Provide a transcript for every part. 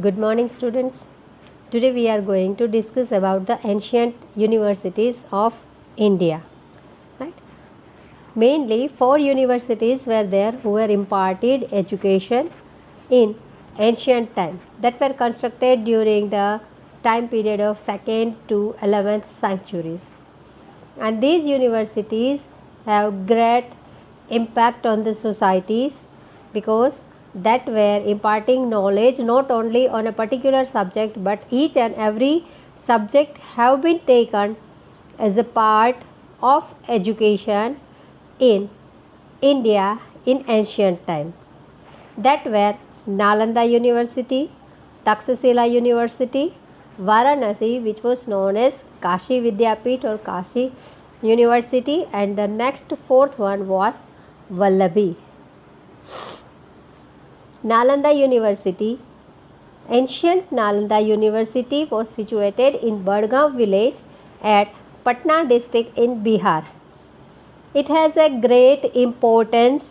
Good morning, students. Today we are going to discuss about the ancient universities of India. Right? Mainly 4 universities were there who were imparted education in ancient time that were constructed during the time period of 2nd to 11th centuries. And these universities have great impact on the societies because that were imparting knowledge not only on a particular subject, but each and every subject have been taken as a part of education in India in ancient time. That were Nalanda University, Takshashila University, Varanasi, which was known as Kashi Vidyapit or Kashi University, and the next fourth one was Vallabhi. Nalanda University. Ancient Nalanda University was situated in Badgaon village at Patna district in Bihar. It has a great importance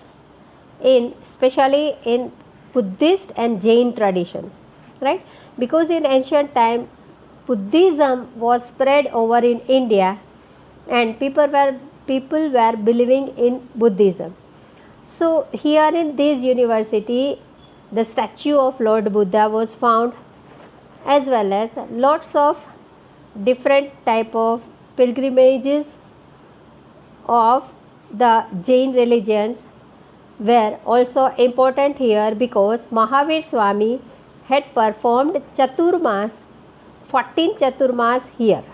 especially in Buddhist and Jain traditions, right? Because in ancient time Buddhism was spread over in India and people were believing in Buddhism. So here in this university the statue of Lord Buddha was found, as well as lots of different type of pilgrimages of the Jain religions were also important here because Mahavir Swami had performed Chaturmas, 14 Chaturmas here,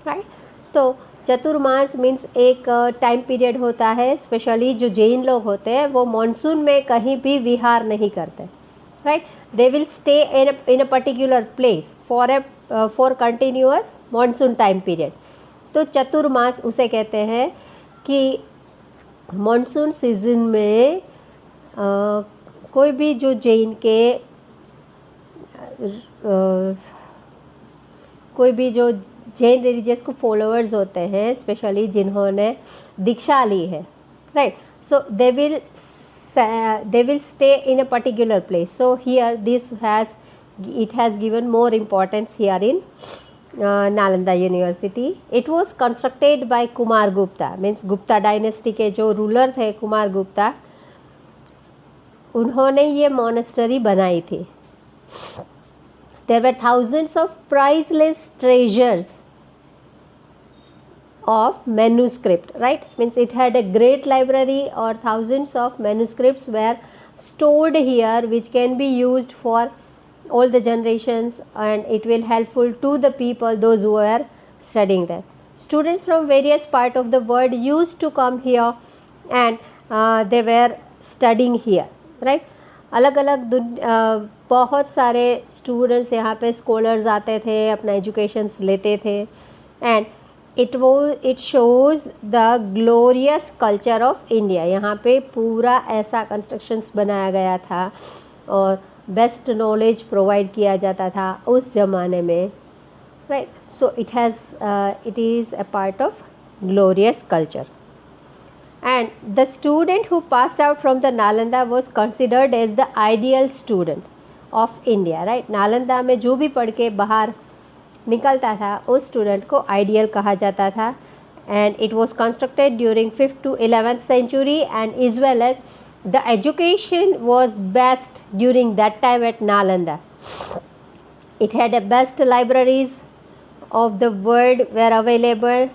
right? तो चतुर्मास means एक time period होता है, specially जो जैन लोग होते हैं वो monsoon में कहीं भी विहार नहीं करते, right? They will stay in a particular place for continuous monsoon time period. तो चतुर्मास उसे कहते हैं कि मॉनसून सीजन में कोई भी जो जैन के कोई भी जो जैन रिलीजियस को फॉलोअर्स होते हैं, स्पेशली जिन्होंने दीक्षा ली है, right? So they will stay in a particular place. So here it has given more importance here in Nalanda University. It was constructed by Kumar Gupta, means Gupta dynasty के जो ruler थे कुमार गुप्ता, उन्होंने ये मॉनेस्टरी बनाई थी. There were thousands of priceless treasures of manuscript, right? Means it had a great library or thousands of manuscripts were stored here which can be used for all the generations, and it will helpful to the people, those who are studying there. Students from various part of the world used to come here and they were studying here, right? अलग अलग बहुत सारे students यहाँ पे scholars आते थे, अपना educations लेते थे, and it shows the glorious culture of India. यहाँ पे पूरा ऐसा कंस्ट्रक्शंस बनाया गया था और बेस्ट नॉलेज प्रोवाइड किया जाता था उस ज़माने में, right? So it is a part of glorious culture. And the student who passed out from the Nalanda was considered as the ideal student of India, right? Nalanda में जो भी पढ़ के बाहर निकलता था उस स्टूडेंट को आइडियल कहा जाता था. And it was constructed during 5th to 11th century, and as well as the education was best during that time at Nalanda. It had the best libraries of the world were available.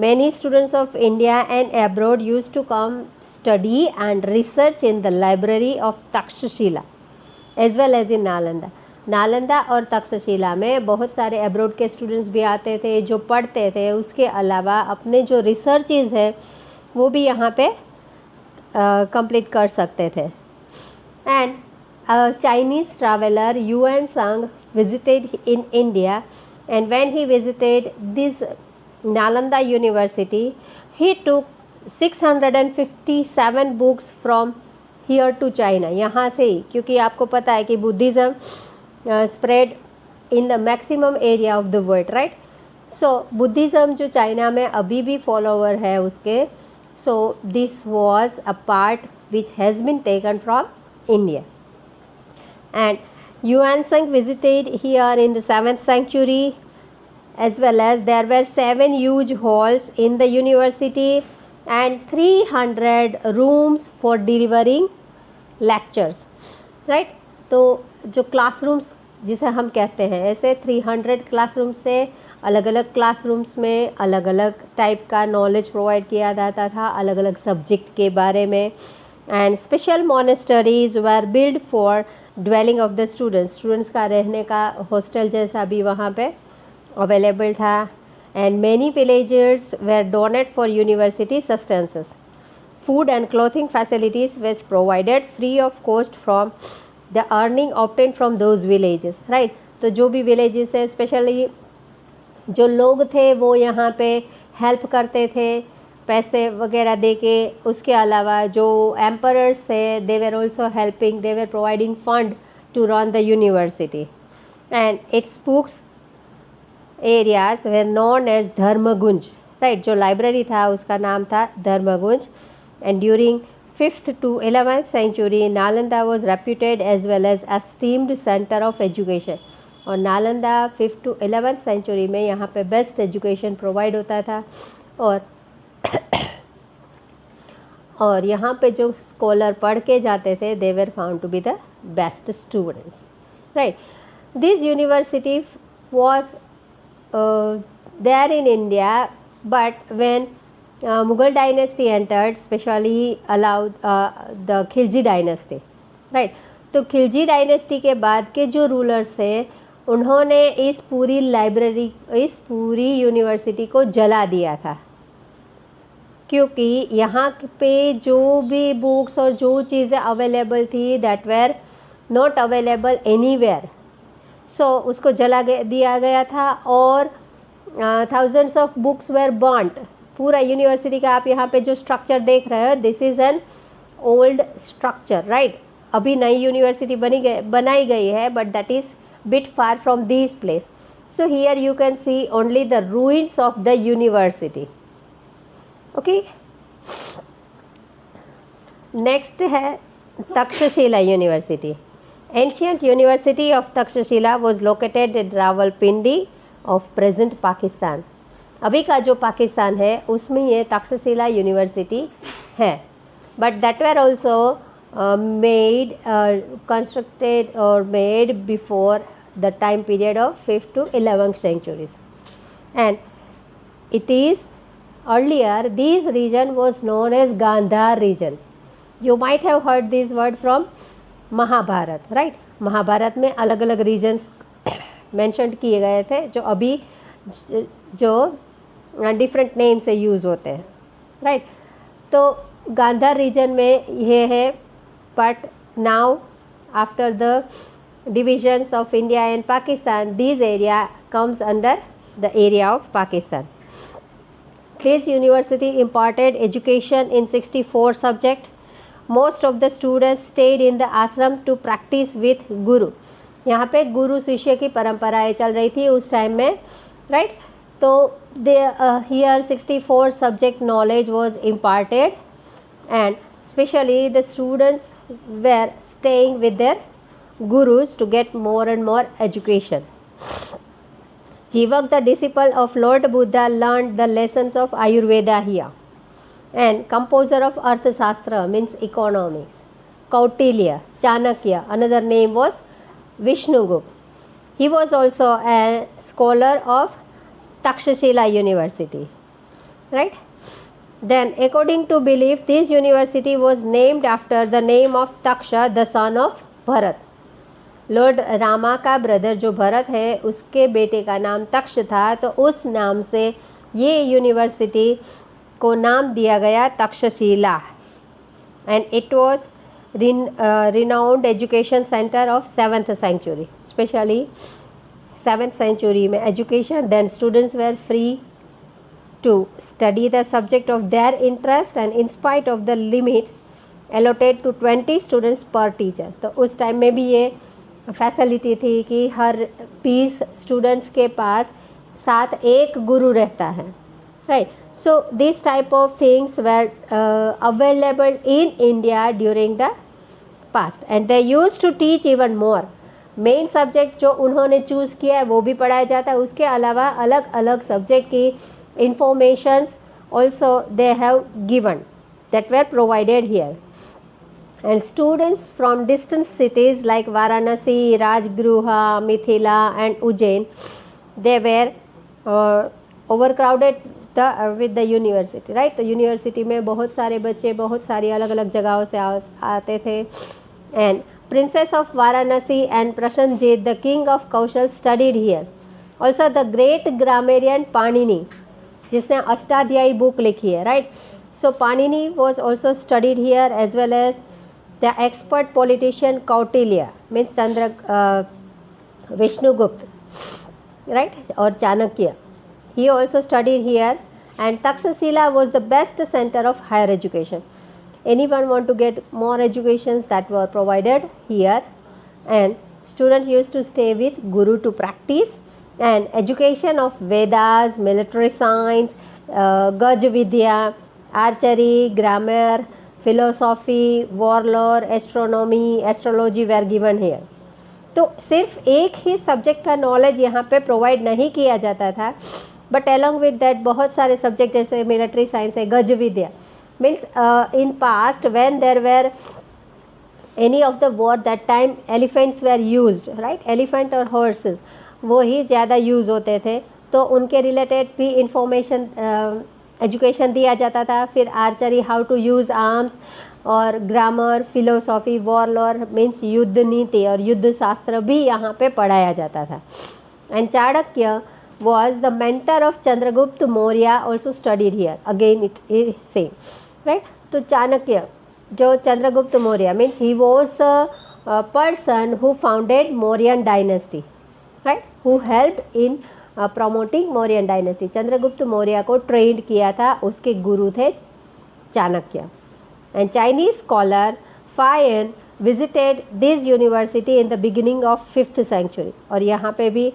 Many students of India and abroad used to come study and research in the library of Takshashila as well as in Nalanda. Nalanda और तक्षशिला में बहुत सारे abroad के students भी आते थे जो पढ़ते थे. उसके अलावा अपने जो रिसर्चेज है वो भी यहाँ पे कंप्लीट कर सकते थे. एंड चाइनीज़ ट्रैवलर युआन सांग visited in India, and when he visited this Nalanda University, he took 657 books from here to China. यहाँ से ही, क्योंकि आपको पता है कि Buddhism spread in the maximum area of the world, right? So Buddhism जो China में अभी भी फॉलोवर है उसके, so this was a part which has been taken from India. And Yuan visited here in the 7th century, as well as there were 7 huge halls in the university and 300 rooms for delivering lectures, right? तो जो classrooms जिसे हम कहते हैं, ऐसे 300 classroom से अलग अलग क्लासरूम्स में अलग अलग टाइप का नॉलेज प्रोवाइड किया जाता था, अलग अलग सब्जेक्ट के बारे में. And special monasteries were build for dwelling of the students का रहने का हॉस्टल जैसा भी वहाँ पे अवेलेबल था. And many villagers were donate for university sustenances. Food and clothing facilities were provided free of cost from the earning obtain from those villages, right. तो जो भी विलेजेस है, स्पेशली जो लोग थे वो यहाँ पे हेल्प करते थे पैसे वगैरह दे के. उसके अलावा जो एम्परर्स थे, they were also helping, they were providing fund to run the university. And its books areas were known as Dharmagunj, right. जो लाइब्रेरी था उसका नाम था Dharmagunj. And during 5th to 11th century, Nalanda was reputed as well as esteemed center of education. और Nalanda 5th to 11th century में यहाँ पे best education provide होता था. और यहाँ पे जो स्कॉलर पढ़ के जाते थे, they were found to be the best students, right. This university was there in India, but when Mughal dynasty entered, specially allowed the Khilji dynasty, right. तो खिलजी डायनेस्टी के बाद के जो रूलर्स थे, उन्होंने इस पूरी लाइब्रेरी, इस पूरी यूनिवर्सिटी को जला दिया था, क्योंकि यहाँ पे जो भी बुक्स और जो चीज़ें अवेलेबल थी, that were not available anywhere. So उसको जला दिया गया था. और thousands of books were burned. पूरा यूनिवर्सिटी का आप यहाँ पे जो स्ट्रक्चर देख रहे हो, this is an old structure, right. अभी नई यूनिवर्सिटी बनाई गई है, but that is bit far from this place. So here you can see only the ruins of the university. Okay, next है Takshashila university. Ancient university of Takshashila was located at Rawalpindi of present Pakistan. अभी का जो पाकिस्तान है उसमें ये तक्षशिला यूनिवर्सिटी है. But that were also made constructed और made before the time period of 5th to 11th centuries. And it is earlier this region was known as Gandhar region. You might have heard this word from Mahabharata, right. Mahabharata में अलग अलग regions mention किए गए थे, जो अभी जो different name से यूज़ होते हैं, राइट. तो गांधार रीजन में ये है. But now after the divisions of India and Pakistan, this area comes under the area of Pakistan. This university imparted education in 64 subjects. Most of the students stayed in the ashram to practice with guru. यहाँ पे गुरु शिष्य की परंपराएं चल रही थी उस time में, राइट. तो here 64 subject knowledge was imparted, and especially the students were staying with their gurus to get more and more education. Jivak, the disciple of Lord Buddha, learned the lessons of Ayurveda here. And composer of Arthashastra means economics, Kautilya, Chanakya, another name was Vishnugupta. He was also a scholar of Takshashila University, right. Then according to belief, this university was named after the name of Taksha, the son of Bharat. Lord Rama का brother जो भरत है, उसके बेटे का नाम तक्ष था, तो उस नाम से ये यूनिवर्सिटी को नाम दिया गया Takshashila. And it was renowned education center of 7th century. Especially 7th century में education, then students were free to study the subject of their interest, and in spite of the limit allotted to 20 students per teacher. तो उस time में भी ये facility थी कि हर 20 students के पास साथ एक गुरु रहता है, right. So these type of things were available in India during the past, and they used to teach even more. Main subject जो उन्होंने चूज़ किया है वो भी पढ़ाया जाता है, उसके अलावा अलग अलग सब्जेक्ट की informations also they have given that were provided here. And students from distant cities like Varanasi, Rajgruha, Mithila and Ujjain, they were overcrowded with the university, right? तो यूनिवर्सिटी में बहुत सारे बच्चे बहुत सारी अलग अलग जगहों से आते थे. And Princess of Varanasi and Prasenjit, the king of Kaushal, studied here. Also the great grammarian Panini, जिसने अष्टाध्यायी बुक लिखी है, right. So Panini was also studied here as well as the expert politician Kautilya means Vishnugupta, right, और Chanakya. He also studied here. And Takshashila was the best centre of higher education. Anyone want to get more education that were provided here. And students used to stay with guru to practise. And education of Vedas, military science, Gaj Vidya, archery, grammar, philosophy, war lore, astronomy, astrology were given here. तो सिर्फ एक ही subject का knowledge यहाँ पे provide नहीं किया जाता था, बट अलॉन्ग विद दैट बहुत सारे सब्जेक्ट जैसे मिलिट्री साइंस है, गज विद्या means in past when there were any of the war that time elephants were used, right, elephant और हॉर्सेस वो ही ज़्यादा यूज़ होते थे, तो उनके रिलेटेड भी इंफॉर्मेशन एजुकेशन दिया जाता था. फिर archery, how to use arms, और grammar, philosophy, war lore means युद्ध नीति और युद्ध शास्त्र भी यहाँ पे पढ़ाया जाता था. And Chanakya was the mentor of Chandragupta Maurya, also studied here. Again it is same, right. तो चाणक्य जो Chandragupta Maurya means he was the person who founded Mauryan dynasty, right, who helped in promoting Mauryan dynasty. Chandragupta Maurya को ट्रेंड किया था, उसके गुरु थे Chanakya. And Chinese scholar fine visited this university in the beginning of 5th century. और यहाँ पे भी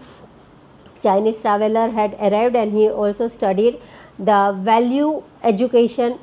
Chinese traveller had arrived and he also studied the value education